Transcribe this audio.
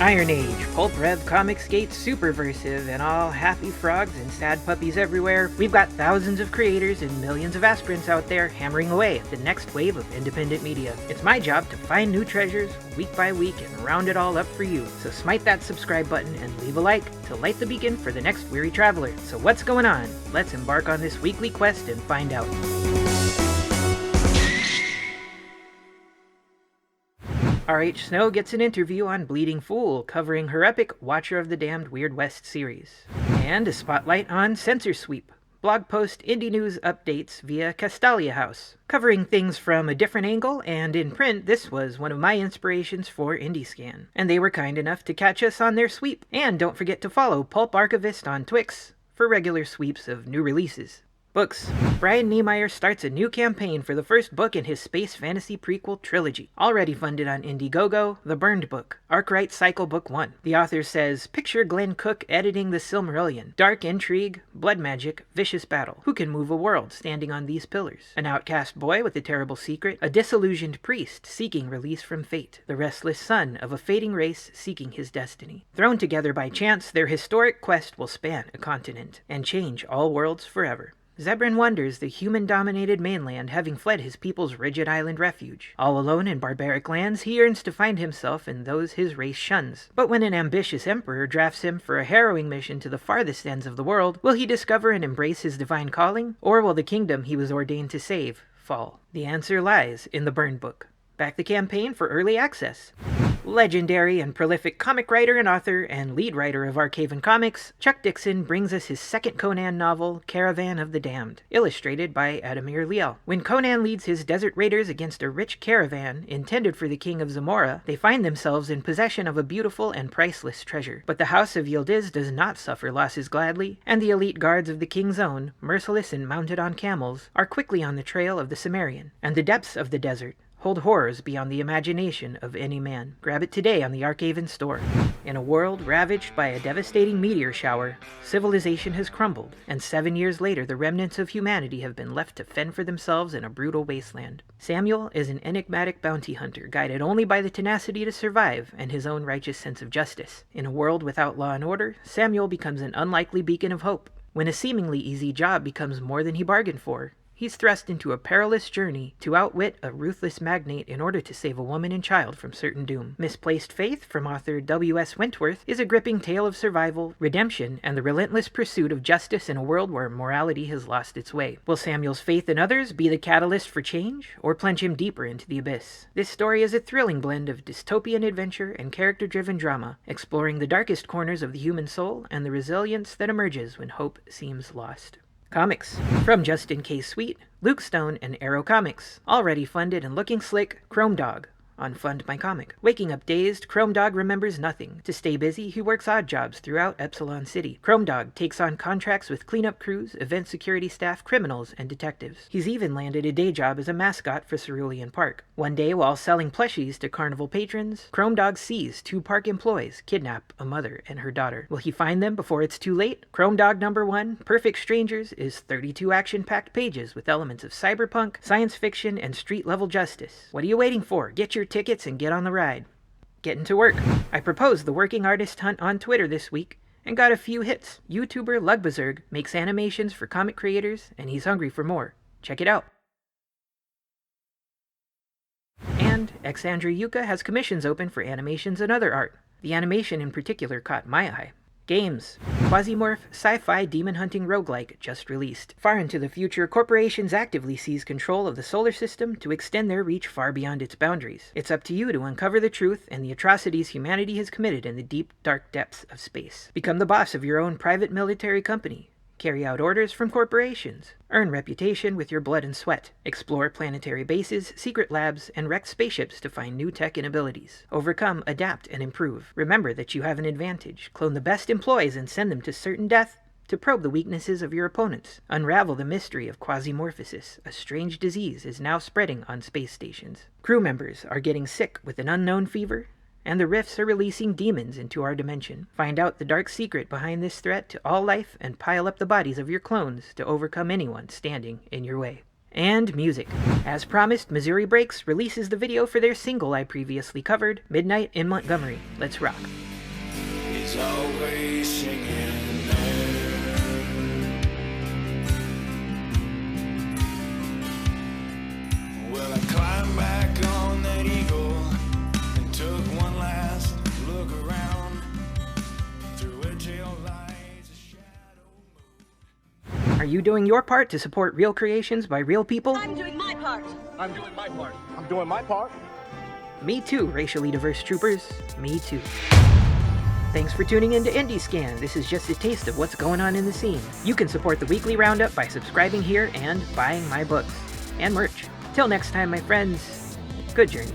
Iron Age, Pulp Rev Comics Gate Superversive, and all happy frogs and sad puppies everywhere, we've got thousands of creators and millions of aspirants out there hammering away at the next wave of independent media. It's my job to find new treasures week by week and round it all up for you. So smite that subscribe button and leave a like to light the beacon for the next weary traveler. So what's going on? Let's embark on this weekly quest and find out. R.H. Snow gets an interview on BleedingFool, covering her epic Watcher of the Damned Weird West series. And a spotlight on Censor Sweep, blog post indie news updates via Castalia House, covering things from a different angle, and in print this was one of my inspirations for IndieScan. And they were kind enough to catch us on their sweep. And don't forget to follow PulpArchivist on Twix for regular sweeps of new releases. Books. Brian Niemeier starts a new campaign for the first book in his space fantasy prequel trilogy. Already funded on Indiegogo, The Burned Book, Arkwright Cycle Book 1. The author says, picture Glenn Cook editing the Silmarillion. Dark intrigue, blood magic, vicious battle. Who can move a world standing on these pillars? An outcast boy with a terrible secret, a disillusioned priest seeking release from fate, the restless son of a fading race seeking his destiny. Thrown together by chance, their historic quest will span a continent and change all worlds forever. Zebrin wonders the human-dominated mainland having fled his people's rigid island refuge. All alone in barbaric lands, he yearns to find himself in those his race shuns. But when an ambitious emperor drafts him for a harrowing mission to the farthest ends of the world, will he discover and embrace his divine calling? Or will the kingdom he was ordained to save fall? The answer lies in the Burned Book. Back the campaign for early access. Legendary and prolific comic writer and author and lead writer of Arcaven Comics, Chuck Dixon brings us his second Conan novel, Caravan of the Damned, illustrated by Adamir Liel. When Conan leads his desert raiders against a rich caravan intended for the king of Zamora, they find themselves in possession of a beautiful and priceless treasure. But the House of Yildiz does not suffer losses gladly, and the elite guards of the king's own, merciless and mounted on camels, are quickly on the trail of the Cimmerian. And the depths of the desert hold horrors beyond the imagination of any man. Grab it today on the Arcaven store. In a world ravaged by a devastating meteor shower, civilization has crumbled, and 7 years later the remnants of humanity have been left to fend for themselves in a brutal wasteland. Samuel is an enigmatic bounty hunter, guided only by the tenacity to survive and his own righteous sense of justice. In a world without law and order, Samuel becomes an unlikely beacon of hope. When a seemingly easy job becomes more than he bargained for, he's thrust into a perilous journey to outwit a ruthless magnate in order to save a woman and child from certain doom. Misplaced Faith, from author W.S. Wentworth, is a gripping tale of survival, redemption, and the relentless pursuit of justice in a world where morality has lost its way. Will Samuel's faith in others be the catalyst for change, or plunge him deeper into the abyss? This story is a thrilling blend of dystopian adventure and character-driven drama, exploring the darkest corners of the human soul and the resilience that emerges when hope seems lost. Comics. From Just In Case Suite, Luke Stone and Arrow Comics. Already funded and looking slick, Chrome Dog on Fund My Comic. Waking up dazed, Chrome Dog remembers nothing. To stay busy, he works odd jobs throughout Epsilon City. Chrome Dog takes on contracts with cleanup crews, event security staff, criminals, and detectives. He's even landed a day job as a mascot for Cerulean Park. One day, while selling plushies to carnival patrons, Chrome Dog sees 2 park employees kidnap a mother and her daughter. Will he find them before it's too late? Chrome Dog #1, Perfect Strangers, is 32 action-packed pages with elements of cyberpunk, science fiction, and street-level justice. What are you waiting for? Get your tickets and get on the ride. Getting to work. I proposed the working artist hunt on Twitter this week and got a few hits. YouTuber Lugbzurg makes animations for comic creators, and he's hungry for more. Check it out. And Axandra Yuka has commissions open for animations and other art. The animation in particular caught my eye. Games. Quasimorph sci-fi demon-hunting roguelike just released. Far into the future, corporations actively seize control of the solar system to extend their reach far beyond its boundaries. It's up to you to uncover the truth and the atrocities humanity has committed in the deep, dark depths of space. Become the boss of your own private military company. Carry out orders from corporations. Earn reputation with your blood and sweat. Explore planetary bases, secret labs, and wrecked spaceships to find new tech and abilities. Overcome, adapt, and improve. Remember that you have an advantage. Clone the best employees and send them to certain death to probe the weaknesses of your opponents. Unravel the mystery of Quasimorphosis. A strange disease is now spreading on space stations. Crew members are getting sick with an unknown fever, and the rifts are releasing demons into our dimension. Find out the dark secret behind this threat to all life and pile up the bodies of your clones to overcome anyone standing in your way. And music. As promised, Missouri Breaks releases the video for their single I previously covered, Midnight in Montgomery. Let's rock. always singing there. Well, I climbed back on that eagle and took one last look around. Through a tail lights a shadow moved. Are you doing your part to support real creations by real people? I'm doing my part. I'm doing my part. I'm doing my part. Me too, racially diverse troopers. Me too. Thanks for tuning in to IndieScan. This is just a taste of what's going on in the scene. You can support the weekly roundup by subscribing here and buying my books and merch. Till next time, my friends, good journey.